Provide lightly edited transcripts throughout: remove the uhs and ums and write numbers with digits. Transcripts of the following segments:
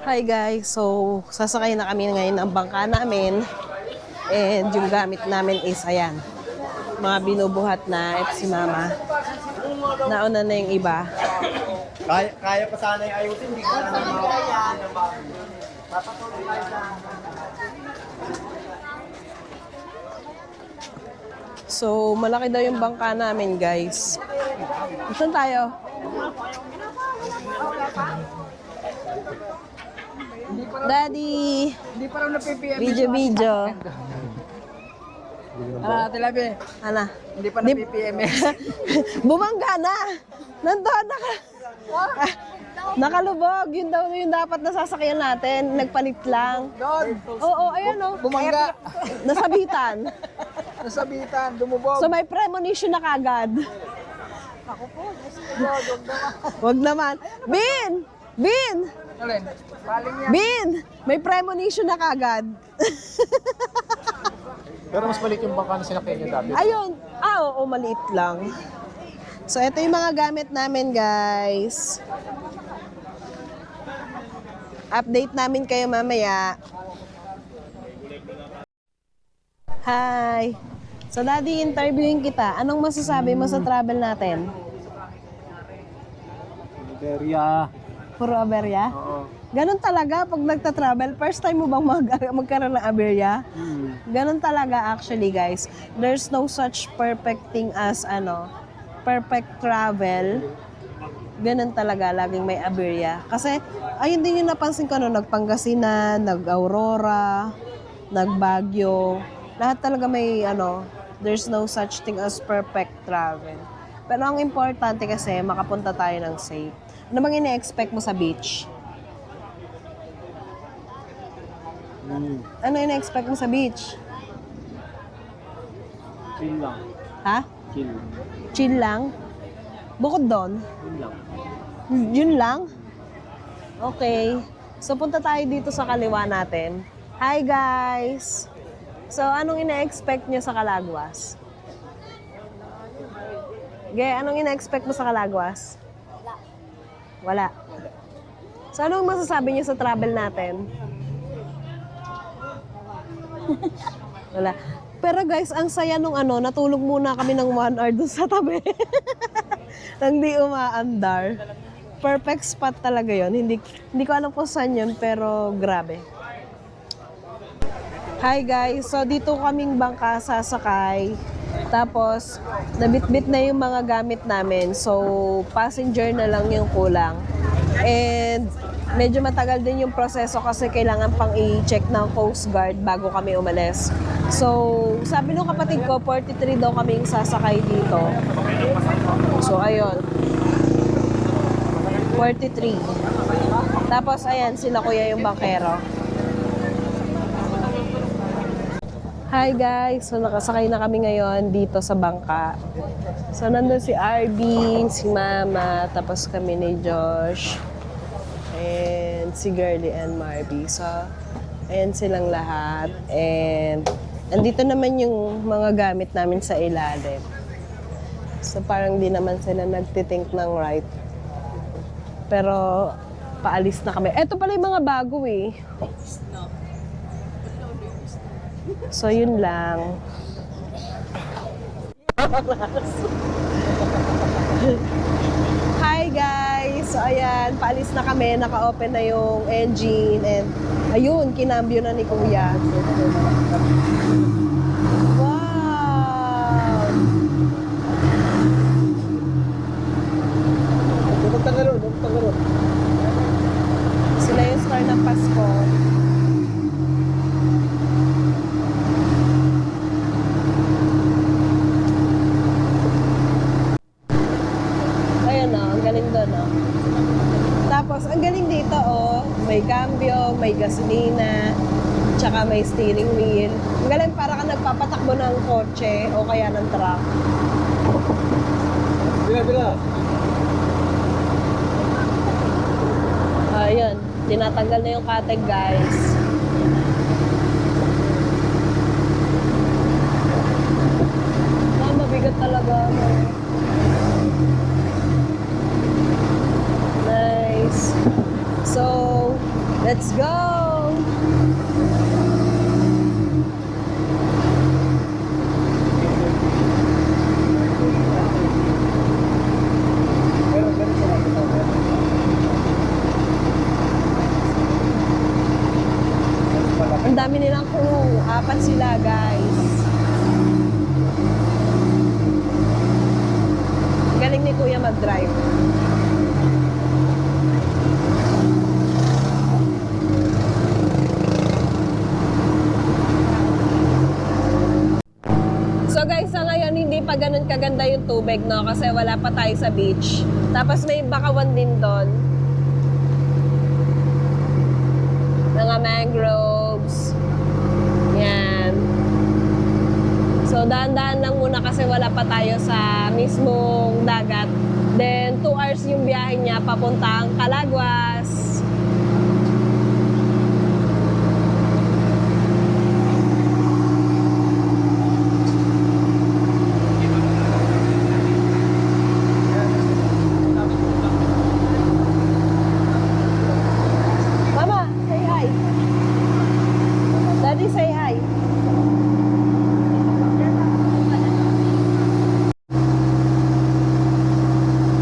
Hi guys, so sasakay na kami ngayon ng bangka namin and yung gamit namin is ayan, mga binubuhat na si Mama. Nauna na yung iba. Kaya pa sana yung ayusin, hindi ko na So malaki daw yung bangka namin guys. Saan tayo? Daddy! Hindi pa raw na-PPM. Video. Tilabi. Ana? Hindi pa na-PPM. Bumangga na! Nandun, nakalubog. Yun daw yung dapat nasasakyan natin. Nagpalit lang. Doon. Oo, ayan o. Bumangga. Nasabitan. Nasabitan. Dumubog. So may premonition na kagad. Ako po. Wag naman. Bin! Bin! Alin? Paling yan. Bin! May premonition na kagad. Pero mas maliit yung bangka na sinakyan niyo dati. Ayun. Oo, maliit lang. So ito yung mga gamit namin guys. Update namin kayo mamaya. Hi! So daddy, interviewin kita. Anong masasabi mo sa travel natin? Beria. Puro aberya? Oo. Ganon talaga pag nagta-travel. First time mo bang magkaroon ng aberya? Ganon talaga actually guys. There's no such perfect thing as perfect travel. Ganon talaga, laging may aberya. Kasi ayun din yung napansin ko nagpangasinan, nag-Aurora, nag-Baguio. Lahat talaga may there's no such thing as perfect travel. Pero ang importante kasi makapunta tayo ng safe. Ano bang ina-expect mo sa beach? Ano ina-expect mo sa beach? Chill lang. Ha? Chill. Chill lang? Bukod doon? Chill lang. Yun lang? Okay. So punta tayo dito sa kaliwa natin. Hi guys! So anong ina-expect niyo sa Calagwas? Anong ina-expect mo sa Calagwas? Wala. So, anong masasabi niyo sa travel natin? Wala. Pero guys, ang saya nung natulog muna kami ng 1 hour dun sa tabi. Nang di umaandar. Perfect spot talaga yon. Hindi ko alam kung saan yun, pero grabe. Hi guys, so dito kaming bangka sasakay. Tapos, nabitbit na yung mga gamit namin. So, passenger na lang yung kulang. And, medyo matagal din yung proseso kasi kailangan pang i-check ng Coast Guard bago kami umalis. So, sabi nung kapatid ko, 43 daw kaming sasakay dito. So, ayun. 43. Tapos, ayan, sila kuya yung bangkero. Hi guys! So nakasakay na kami ngayon dito sa bangka. So nandun si Arvin, si Mama, tapos kami ni Josh, and si Girlie and Marby. So ayan silang lahat. And andito naman yung mga gamit namin sa ilalim. So parang di naman sila nagtitink ng right. Pero paalis na kami. Eto pala yung mga bago eh. So, yun lang. Hi guys! So, ayan, paalis na kami. Naka-open na yung engine. And, ayun, kinambyo na ni Kuya. Wow! Tangaro. Sila yung star ng Pasko. Tapos, ang galing dito, may cambio, may gasolina, tsaka may steering wheel. Ang galing, para ka nagpapatakbo ng kotse o kaya ng truck. Bila. Ayun, tinatanggal na yung kateg, guys. Mabigat talaga. Nice. So, Let's go! Ang dami nilang crew. 4 sila, guys. Galing ni Kuya mag-drive. So guys, sa ngayon hindi pa ganun kaganda yung tubig, no? Kasi wala pa tayo sa beach. Tapos may bakawan din doon. Mga mangroves. Yan. So dahan-dahan lang muna kasi wala pa tayo sa mismong dagat. Then 2 hours yung biyahe niya papuntang Calaguas. Mama, say hi. Daddy, say hi.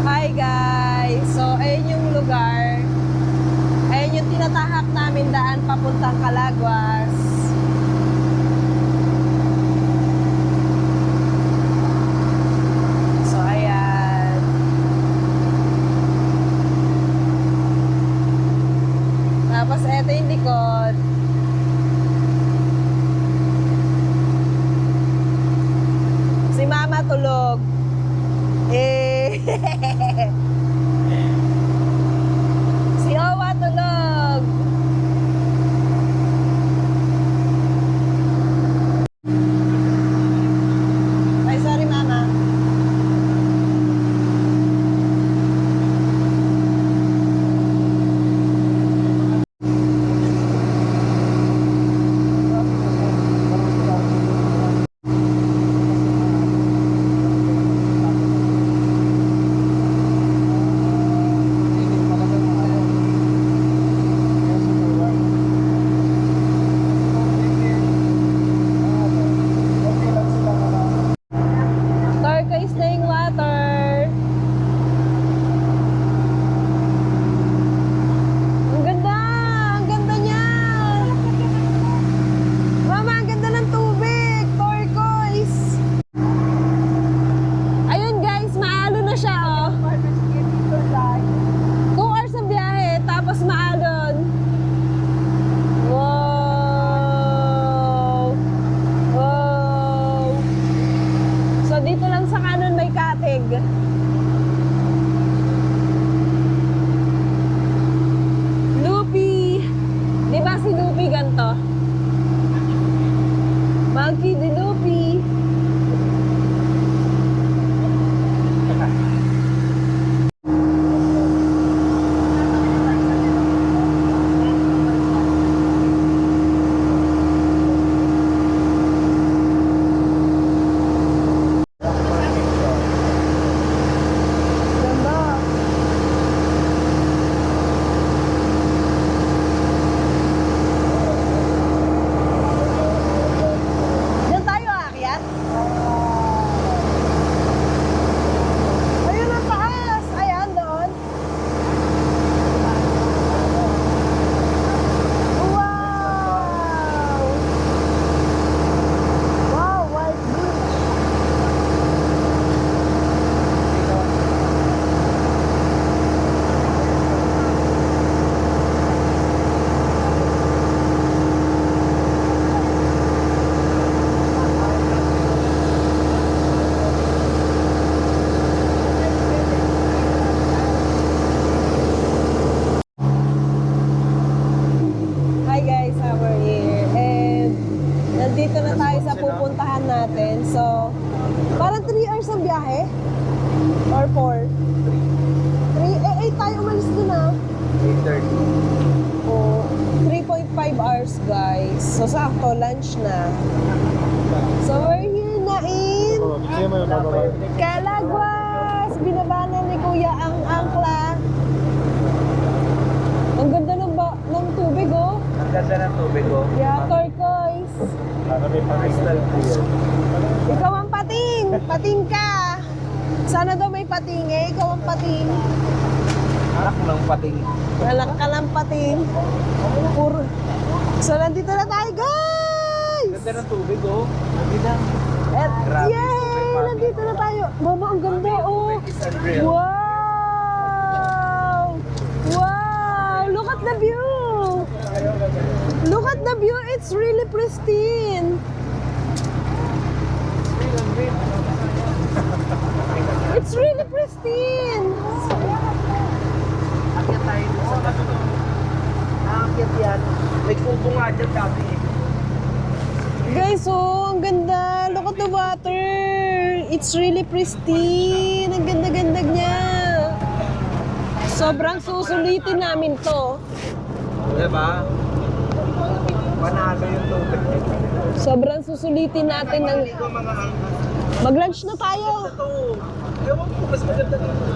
Hi guys! So, ayun yung lugar. Ayun yung tinatahak namin daan papuntang Calaguas. So, ayan. Tapos, eto yung likod. Si Mama tulog. Eh. Si Owa tulog. Ay, sorry Mama. Turquoise na yung water. Ang ganda! Ang ganda niya! Mama, ang ganda ng tubig! Turquoise! Ayun guys, maalo na siya oh. 2 hours ang biyahe, tapos maalon. Wow! Wow! So dito lang sa kanan may katig. Lupi! Di ba si Lupi ganto? Monkey di Lupi. Ganda. Diyan tayo aakyat? Ayun ang taas! Ayan, doon. Wow! Wow, white beach. Hi guys, how are you? And nandito na tayo sa pupuntahan natin. So, parang 3 hours ang biyahe? Or 4? 3? Eh, 8 tayo umalis dun ah. 8:30. Oh, 3.5 hours guys. So, sakto, lunch na. So, we're here na in Calaguas! Binabanan ni Kuya ang angkla. Ang ganda ng tubig Ganda ng tubig, oh. Yeah, turquoise. Para may Crystal clear. Ikaw ang pating. Pating ka. Sana daw may pating eh. Ikaw ang pating. Anak ng pating. Anak ka ng pating. Puro. So, nandito na tayo, guys! Ganda ng tubig, oh. Ganda. At, Grabe, yay! tubig, Nandito na tayo. Mama, ang ganda, oh. It's unreal. Wow! Wow! Look at the view! Look at the view. It's really pristine. It's really pristine. Akyat tayo dun sa bato. Naakyat yan. May kubo nga dyan dati. Guys, oh, ang ganda. Look at the water. It's really pristine. Ang ganda-ganda niya. Sobrang susulitin namin to. Diba? Panalo yung tubig. Sobrang susulitin natin ng... Hindi ko mga Mag-lunch na tayo. ito. Ewan ko, mas maganda dito.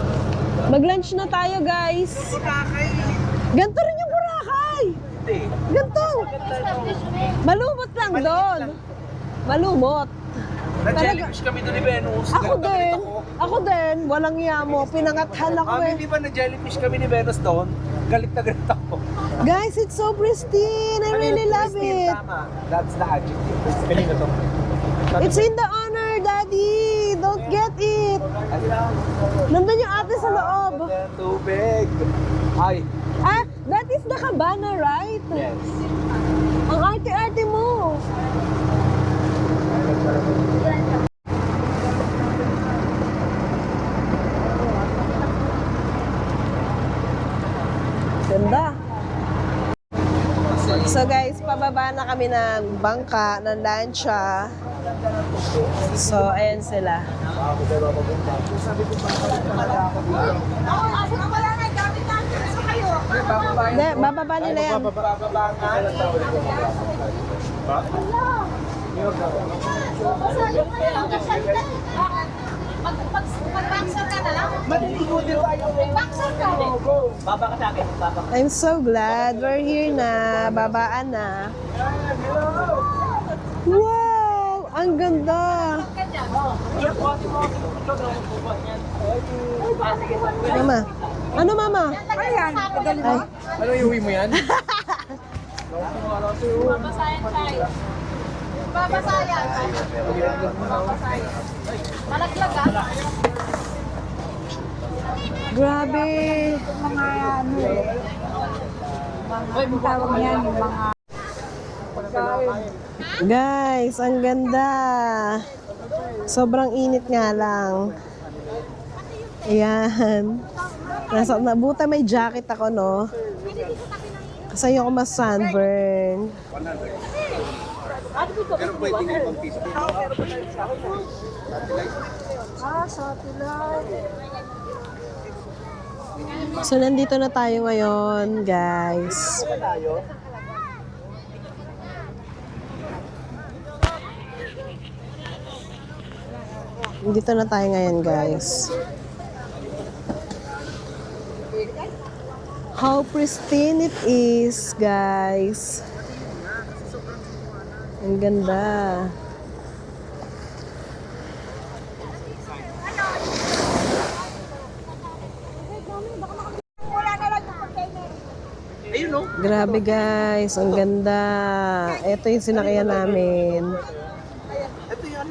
Mag-lunch na tayo, guys. Boracay. Ganito rin yung Boracay. Hindi. Ganito. Malumot lang doon. Malumot. Na-jellyfish kami doon ni Venus. Ako Galit na galit din. Ako din. Walang iya mo. Pinangathan ako eh. Hindi ba na-jellyfish kami ni Venus doon? Galit na galit ako. Guys, it's so pristine. I really love Pristine, it. Tama. That's the adjective. Pristine na to. It's in the honor, Daddy. Don't get it. Nandun yung ate sa loob. Tubig. Ay. Ah, that is the cabana, right? Yes. Ang arte-arte mo. Ganda. So guys, pababa na kami ng bangka, ng lancha. So, ayan sila. Hindi, bababa nila yan. Mag-boxer ka na lang. Maliligo din tayo. Boxer ka. Baba ka sa akin. Baba ka. I'm so glad we're here na. Babaan na. Wow! Ang ganda! Mama. Ano, Mama? Ayan, padali Ay, Ano iuwi mo yan? Babasayan tayo. Babasayan. Babasayan. Malaglag ah. grabe! Mga ano eh. Mga tawag niyan, yung mga Guys, ang ganda! Sobrang init nga lang. Ayan. Nabuta may jacket ako, no? Kasi ayoko mas sunburn. Pero pwede nga ibang piso. So, nandito na tayo ngayon, guys. Dito na tayo ngayon, guys. How pristine it is, guys. Ang ganda. Ayun no? Grabe, guys. Ang ganda. Ito yung sinakyan namin. Ito yan.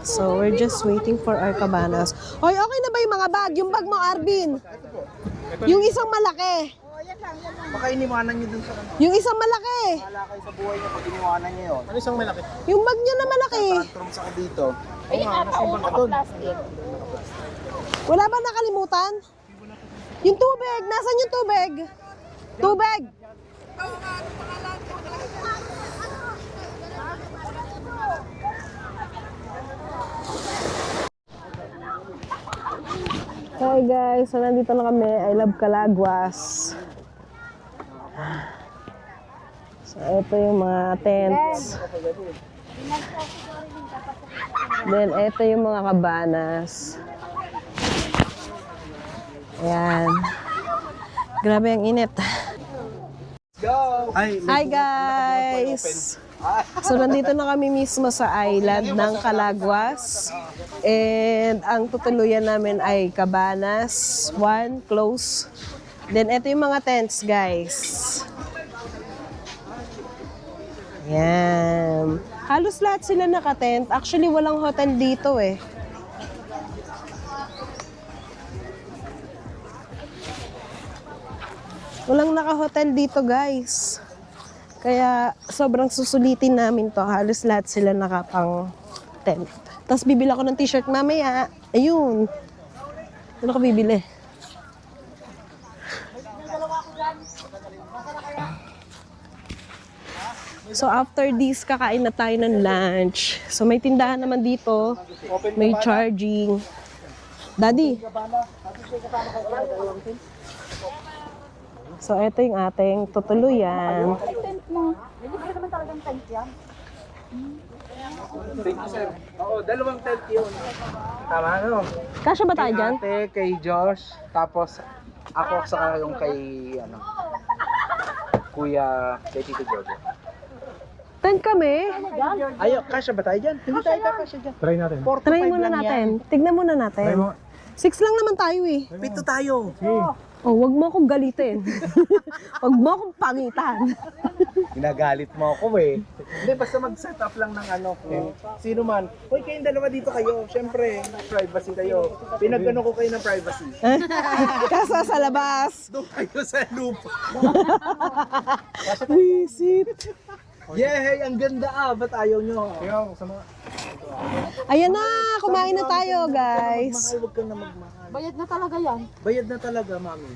So, we're just waiting for our cabanas. Hoy, okay na ba yung mga bag? Yung bag mo, Arvin? Yung isang malaki. Baka iniwanan nyo dun sa ano. Yung isang malaki. Wala kayo sa buhay niya pag iniwanan nyo yun. Ano isang malaki? Yung bag niya na malaki. Tantrums ako dito. ay ata plastic. Wala ba nakalimutan? Yung tubig. Nasaan yung tubig? Tubig. Hi guys, so nandito na kami. I love Calaguas. So ito yung mga tents. Then ito yung mga cabanas. Ayan. Grabe ang init. Ay, Hi guys! So nandito na kami mismo sa island ng Calaguas. And ang tutuluyan namin ay Cabanas, 1 close. Then ito yung mga tents guys. Yan. Halos lahat sila naka-tent. Actually walang hotel dito eh. Walang naka-hotel dito guys. Kaya sobrang susulitin namin to. Halos lahat sila nakapang tent. Tapos bibili ako ng t-shirt mamaya. Ayun. Ano ka bibili? So after this, kakain na tayo ng lunch. So may tindahan naman dito. May charging. Daddy. So ito yung ating tutuluyan. Tent mo. Hindi ka naman talagang tent yan. Oo, dalawang tent yun. Tama, no? Kasya ba tayo dyan? Ate, kay Josh, tapos ako sa yung kay, Kuya, kay Tito Jojo. Tent kami. Ayo, kasya ba tayo dyan? Hindi tayo kakasya dyan. Try natin. 4 to 5 Try muna lang natin. yan. Tignan muna natin. 6 lang naman tayo eh. 7 tayo. Oh, wag mo akong galitin. Wag mo akong pangitan. Ginagalit mo ako eh. Hindi, basta mag-set up lang ng kung sino man. Hoy, kayong dalawa dito kayo. Siyempre, privacy kayo. Pinagano ko kayo ng privacy. Kaso sa labas. Doon kayo sa lupa. Visit. Yay! Ang ganda ba't ayaw nyo? Ayan na, kumain na tayo guys. Mahal, huwag kang na magmahal. Bayad na talaga yan. Bayad na talaga, mami.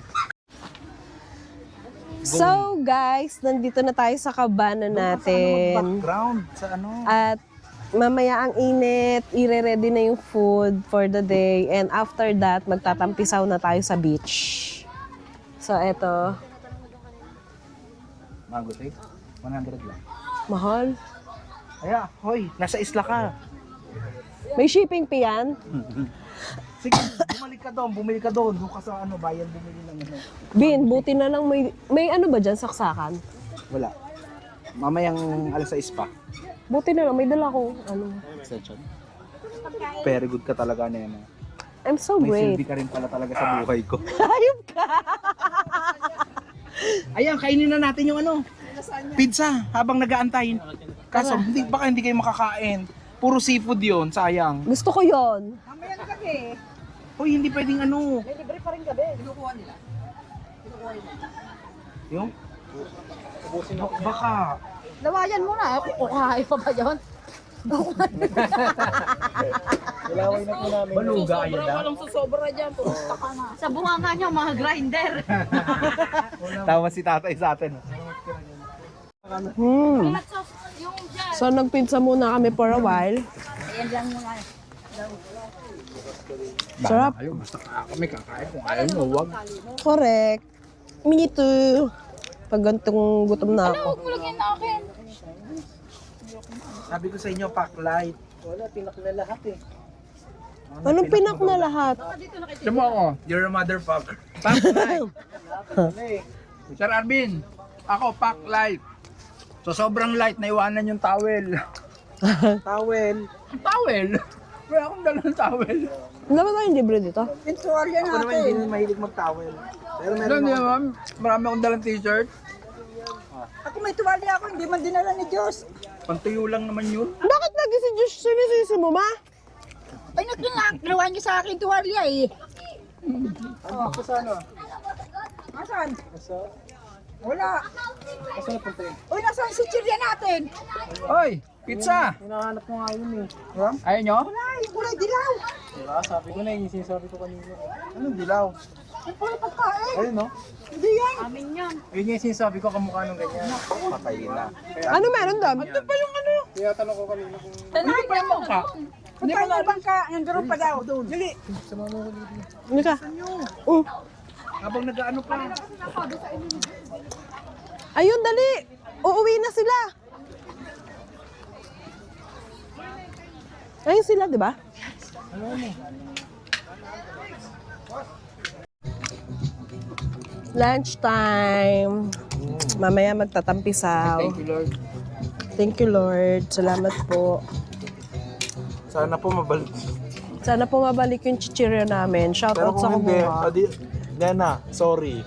So guys, nandito na tayo sa kabana natin. Background sa At mamaya ang init, ire-ready na yung food for the day. And after that, magtatampisaw na tayo sa beach. So eto, Mango tape? 100 lang. mahal. Aya, hoy, nasa isla ka. May shipping fee yan? Sige, bumili ka doon. Doon ka sa bayan bumili ng Bin, buti na lang may ano ba dyan, saksakan? Wala. Mamayang alas 6 pa. Buti na lang, may dala ko, Extension. Very good ka talaga na yan. I'm so May silbi great. ka rin pala talaga sa buhay ko. Hayop ka! Ayan, kainin na natin yung pizza habang nag-aantay. Kaso, baka hindi kayo makakain. Puro seafood yon, sayang. Gusto ko yon. Mamaya na gabi. Hoy, hindi pwedeng May libre pa rin gabi. Yung? Baka. Lawayan mo na. Kukuhain pa ba yun? Ilaway na po namin. Baluga kayo na. Walang susobra dyan. Purusta ka na. Sa bunga nga niya, mga grinder. Tawa si tatay sa atin. So nagpizza muna kami for a while. Ayan lang mga. Sarap. Ayaw, basta kami kakain. Kung ayaw nyo, huwag. Correct. Me too. Pag gantong gutom na ako. Huwag mo lagyan na akin. Sabi ko sa inyo, pack light. Wala, pinak na lahat eh. Anong pinak na lahat? Sabi mo ako, you're a motherfucker. Pack light. Sir Arvin, ako pack light. So sobrang light, naiwanan yung towel. Towel? Towel? Wala akong dalang towel. Hindi ba tayong libre dito? Pintuarya Ako naman hindi naman mahilig mag-towel. Pero meron ako. Ma'am, marami akong dalang t-shirt. Ako may tuwalya ako, hindi man dinala ni Diyos. Pantuyo lang naman yun. Bakit lagi si Josh sinisisi mo, ma? Ay, nagkinawa niya sa akin tuwalya eh. Ano? Sa ano? Nasaan? Sa... Wala. Saan napunta yun? Uy, nasaan si Chirya natin? Oy! Pizza! Hinahanap ko nga yun eh. Ayaw nyo? Wala, yung kulay dilaw. Diba? Sabi ko na yung sinasabi ko kanina. Anong dilaw? Yung kulay pagkain. Ayun no? Hindi yan. Ayun yung sinasabi ko kamukha nung ganyan. Patay na. Ano meron doon? Ito pa yung ano? Kaya tanong ko kanina kung... Hindi pa yung mukha. Hindi pa yung bangka. Nandun pa daw. Dali. Hindi ka. Oh. Habang nag-ano pa. Ayun, dali. Uuwi na sila. Ayun sila, di ba? Lunch time. Mamaya magtatampisaw. Thank you, Lord. Thank you, Lord. Salamat po. Sana po mabalik. Sana po mabalik yung chichiryo namin. Shout Pero out sa kung hindi, kumuha. Nena, sorry.